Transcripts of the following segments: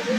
आज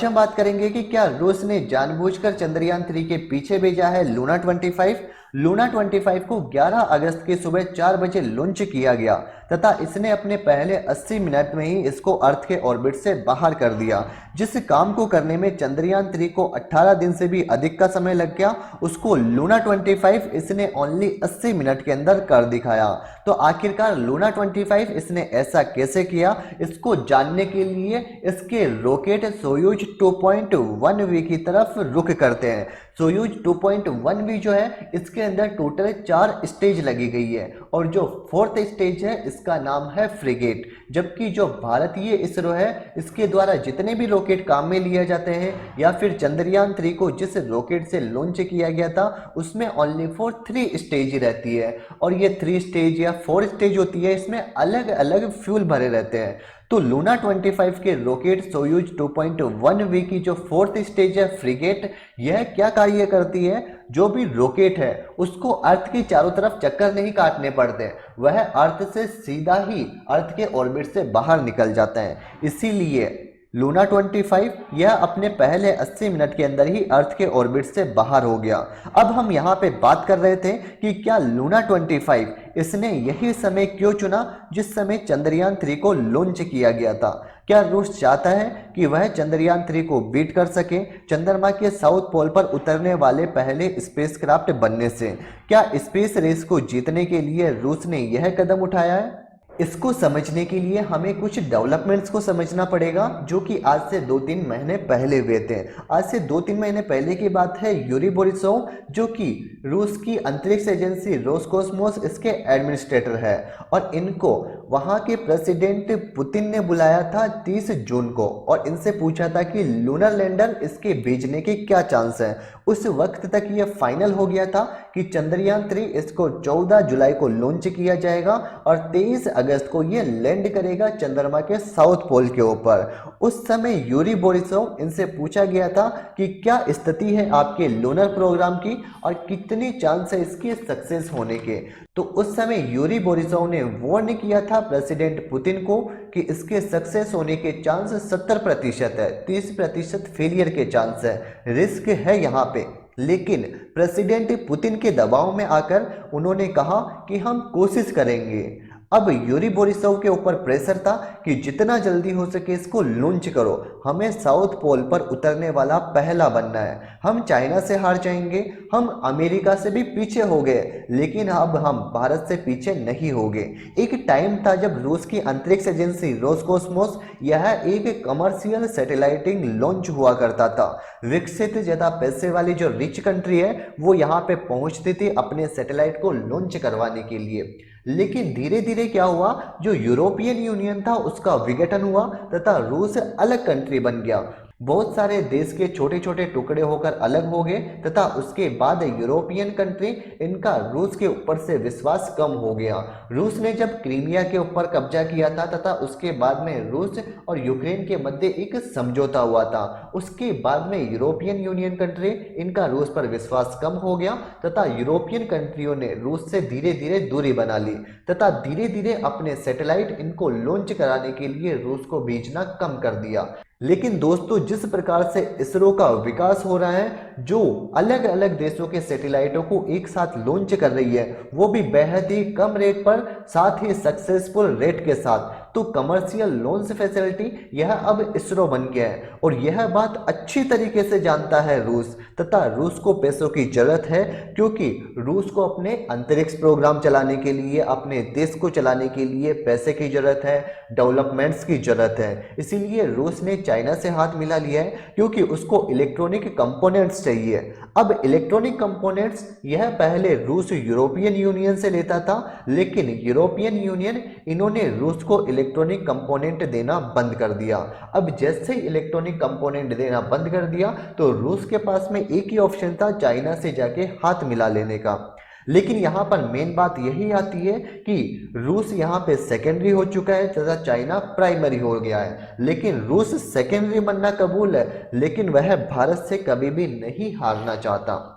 हम बात करेंगे कि क्या रूस ने जानबूझकर चंद्रयान 3 के पीछे भेजा है लूना 25। लूना 25 को 11 अगस्त की सुबह 4 बजे लॉन्च किया गया तथा इसने अपने पहले 80 मिनट में ही इसको अर्थ के ऑर्बिट से बाहर कर दिया। जिस काम को करने में चंद्रयान 3 को 18 दिन से भी अधिक का समय लग गया, उसको लूना 25 इसने ओनली 80 मिनट के अंदर कर दिखाया। तो आखिरकार लूना 25 इसने ऐसा कैसे किया, इसको जानने के लिए इसके रॉकेट सोयूज 2.1V की तरफ रुख करते हैं। सोयूज 2.1V जो है इसके अंदर टोटल 4 स्टेज लगी गई है और जो 4th स्टेज है इसका नाम है फ्रिगेट। जबकि जो भारतीय इसरो है इसके द्वारा जितने भी रॉकेट काम में लिए जाते हैं या फिर चंद्रयान 3 को जिस रॉकेट से लॉन्च किया गया था उसमें ओनली फॉर 3 स्टेज रहती है और ये 3 स्टेज या 4 स्टेज होती है, इसमें अलग अलग फ्यूल भरे रहते हैं। तो लूना 25 के रॉकेट सोयूज 2.1V की जो 4th स्टेज है फ्रिगेट, यह क्या कार्य करती है, जो भी रॉकेट है उसको अर्थ की चारों तरफ चक्कर नहीं काटने पड़ते, वह अर्थ से सीधा ही अर्थ के ऑर्बिट से बाहर निकल जाता है। इसीलिए लूना 25 यह अपने पहले 80 मिनट के अंदर ही अर्थ के ऑर्बिट से बाहर हो गया। अब हम यहाँ पे बात कर रहे थे कि क्या लूना 25 इसने यही समय क्यों चुना जिस समय चंद्रयान 3 को लॉन्च किया गया था। क्या रूस चाहता है कि वह चंद्रयान 3 को बीट कर सके चंद्रमा के साउथ पोल पर उतरने वाले पहले स्पेसक्राफ्ट बनने से? क्या स्पेस रेस को जीतने के लिए रूस ने यह कदम उठाया है? इसको समझने के लिए हमें कुछ डेवलपमेंट्स को समझना पड़ेगा जो कि आज से 2-3 महीने पहले हुए थे। आज से 2-3 महीने पहले की बात है, यूरी बोरिसोव जो कि रूस की अंतरिक्ष एजेंसी रोसकोस्मोस इसके एडमिनिस्ट्रेटर है और इनको वहां के प्रेसिडेंट पुतिन ने बुलाया था 30 जून को और इनसे पूछा था कि लूनर लैंडर इसके भेजने के क्या चांस है। उस वक्त तक ये फाइनल हो गया था कि चंद्रयान 3 इसको 14 जुलाई को लॉन्च किया जाएगा और 23 अगस्त को ये लैंड करेगा चंद्रमा के साउथ पोल के ऊपर। उस समय यूरी बोरिसोव इनसे पूछा गया था कि क्या स्थिति है आपके लूनर प्रोग्राम की और कितनी चांस है इसकी सक्सेस होने के। तो उस समय यूरी बोरिसोव ने वार्न किया था प्रेसिडेंट पुतिन को कि इसके सक्सेस होने के चांस 70% है, 30% फेलियर के चांस है, रिस्क है यहाँ पे। लेकिन प्रेसिडेंट पुतिन के दबाव में आकर उन्होंने कहा कि हम कोशिश करेंगे। अब यूरी बोरिसोव के ऊपर प्रेशर था कि जितना जल्दी हो सके इसको लॉन्च करो, हमें साउथ पोल पर उतरने वाला पहला बनना है। हम चाइना से हार जाएंगे, हम अमेरिका से भी पीछे हो गए, लेकिन अब हम भारत से पीछे नहीं होंगे। एक टाइम था जब रूस की अंतरिक्ष एजेंसी रोसकोस्मोस यह एक कमर्शियल सैटेलाइटिंग लॉन्च हुआ करता था। विकसित ज्यादा पैसे वाली जो रिच कंट्री है वो यहाँ पे पहुंचती थी अपने सैटेलाइट को लॉन्च करवाने के लिए। लेकिन धीरे धीरे क्या हुआ, जो यूरोपियन यूनियन था उसका विघटन हुआ तथा रूस अलग कंट्री बन गया। बहुत सारे देश के छोटे छोटे टुकड़े होकर अलग हो गए तथा उसके बाद यूरोपियन कंट्री इनका रूस के ऊपर से विश्वास कम हो गया। रूस ने जब क्रीमिया के ऊपर कब्जा किया था तथा उसके बाद में रूस और यूक्रेन के मध्य एक समझौता हुआ था, उसके बाद में यूरोपियन यूनियन कंट्री इनका रूस पर विश्वास कम हो गया तथा यूरोपियन कंट्रियों ने रूस से धीरे धीरे दूरी बना ली तथा धीरे धीरे अपने सैटेलाइट इनको लॉन्च कराने के लिए रूस को भेजना कम कर दिया। लेकिन दोस्तों, जिस प्रकार से इसरो का विकास हो रहा है, जो अलग अलग देशों के सैटेलाइटों को एक साथ लॉन्च कर रही है, वो भी बेहद ही कम रेट पर, साथ ही सक्सेसफुल रेट के साथ, तो कमर्शियल लॉन्च फैसिलिटी यह अब इसरो बन गया है और यह बात अच्छी तरीके से जानता है रूस तथा रूस को पैसों की जरूरत है क्योंकि रूस को अपने अंतरिक्ष प्रोग्राम चलाने के लिए, अपने देश को चलाने के लिए पैसे की जरूरत है, डेवलपमेंट्स की जरूरत है। इसीलिए रूस ने चाइना से हाथ मिला लिया है क्योंकि उसको इलेक्ट्रॉनिक कंपोनेंट्स चाहिए। अब इलेक्ट्रॉनिक कंपोनेंट्स यह पहले रूस यूरोपियन यूनियन से लेता था, लेकिन यूरोपियन यूनियन इन्होंने रूस को इलेक्ट्रॉनिक कंपोनेंट देना बंद कर दिया। अब जैसे ही इलेक्ट्रॉनिक कंपोनेंट देना बंद कर दिया तो रूस के पास में एक ही ऑप्शन था, चाइना से जाके हाथ मिला लेने का। लेकिन यहाँ पर मेन बात यही आती है कि रूस यहाँ पे सेकेंडरी हो चुका है तथा चाइना प्राइमरी हो गया है। लेकिन रूस सेकेंडरी बनना कबूल है, लेकिन वह भारत से कभी भी नहीं हारना चाहता।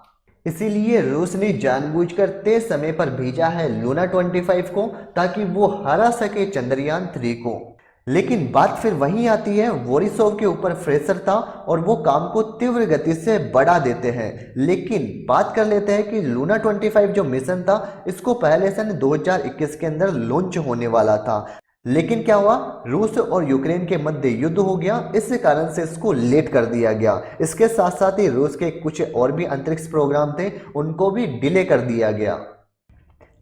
इसीलिए रूस ने जानबूझकर तय समय पर भेजा है लूना 25 को, ताकि वो हरा सके चंद्रयान 3 को। लेकिन बात फिर वहीं आती है, बोरिसोव के ऊपर प्रेशर था और वो काम को तीव्र गति से बढ़ा देते हैं। लेकिन बात कर लेते हैं कि लूना 25 जो मिशन था, इसको पहले सन 2021 के अंदर लॉन्च होने वाला था। लेकिन क्या हुआ, रूस और यूक्रेन के मध्य युद्ध हो गया, इस कारण से इसको लेट कर दिया गया। इसके साथ साथ ही रूस के कुछ और भी अंतरिक्ष प्रोग्राम थे, उनको भी डिले कर दिया गया।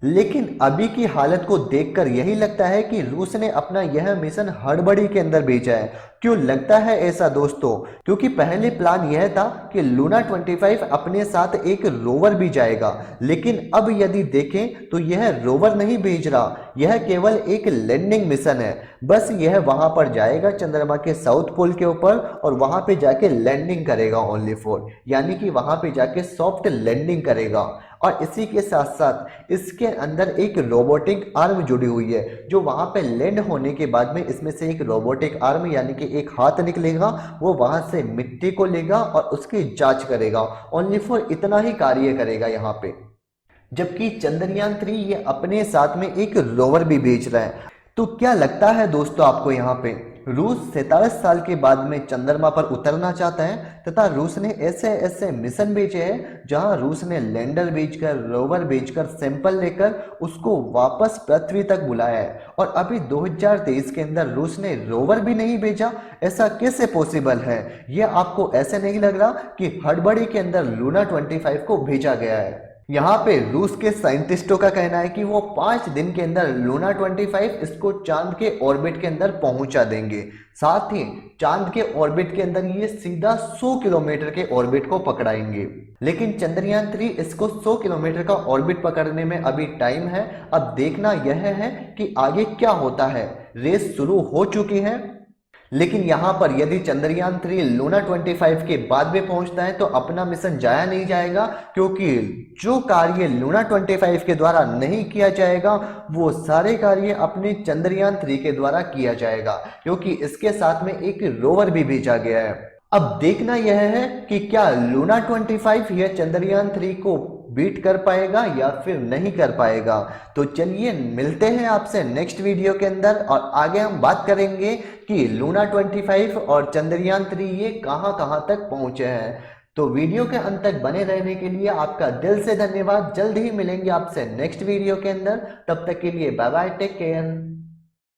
लेकिन अभी की हालत को देखकर यही लगता है कि रूस ने अपना यह मिशन हड़बड़ी के अंदर भेजा है। क्यों लगता है ऐसा दोस्तों? क्योंकि पहले प्लान यह था कि लूना 25 अपने साथ एक रोवर भी जाएगा, लेकिन अब यदि देखें तो यह रोवर नहीं भेज रहा, यह केवल एक लैंडिंग मिशन है। बस यह वहां पर जाएगा चंद्रमा के साउथ पोल के ऊपर और वहां पे जाके लैंडिंग करेगा ओनली फॉर, यानी कि वहां पे जाके सॉफ्ट लैंडिंग करेगा। और इसी के साथ साथ इसके अंदर एक रोबोटिक आर्म जुड़ी हुई है, जो वहां पे लैंड होने के बाद में इसमें से एक रोबोटिक आर्म यानी कि एक हाथ निकलेगा, वो वहां से मिट्टी को लेगा और उसकी जांच करेगा। ओनली फॉर इतना ही कार्य करेगा यहाँ पे। जबकि चंद्रयान 3 ये अपने साथ में एक रोवर भी भेज रहा है। तो क्या लगता है दोस्तों आपको, यहाँ पे रूस 47 साल के बाद में चंद्रमा पर उतरना चाहता है, तथा रूस ने ऐसे ऐसे मिशन भेजे हैं जहां रूस ने लैंडर भेजकर, रोवर भेजकर, सैंपल लेकर उसको वापस पृथ्वी तक बुलाया है। और अभी 2023 के अंदर रूस ने रोवर भी नहीं भेजा। ऐसा कैसे पॉसिबल है? यह आपको ऐसे नहीं लग रहा कि हड़बड़ी के अंदर लूना 25 को भेजा गया है? यहाँ पे रूस के साइंटिस्टों का कहना है कि वो 5 दिन के अंदर लूना 25 इसको चांद के ऑर्बिट के अंदर पहुंचा देंगे। साथ ही चांद के ऑर्बिट के अंदर ये सीधा 100 किलोमीटर के ऑर्बिट को पकड़ाएंगे। लेकिन चंद्रयान 3 इसको 100 किलोमीटर का ऑर्बिट पकड़ने में अभी टाइम है। अब देखना यह है कि आगे क्या होता है। रेस शुरू हो चुकी है, लेकिन यहां पर यदि चंद्रयान 3 लूना 25 के बाद में पहुंचता है तो अपना मिशन जाया नहीं जाएगा, क्योंकि जो कार्य लूना 25 के द्वारा नहीं किया जाएगा वो सारे कार्य अपने चंद्रयान 3 के द्वारा किया जाएगा, क्योंकि इसके साथ में एक रोवर भी भेजा गया है। अब देखना यह है कि क्या लूना 25 यह चंद्रयान 3 को बीट कर पाएगा या फिर नहीं कर पाएगा। तो चलिए मिलते हैं आपसे नेक्स्ट वीडियो के अंदर, और आगे हम बात करेंगे कि लूना 25 और चंद्रयान 3 ये कहां कहां तक पहुंचे हैं। तो वीडियो के अंत तक बने रहने के लिए आपका दिल से धन्यवाद। जल्द ही मिलेंगे आपसे नेक्स्ट वीडियो के अंदर, तब तक के लिए बाय बाय, टेक केयर।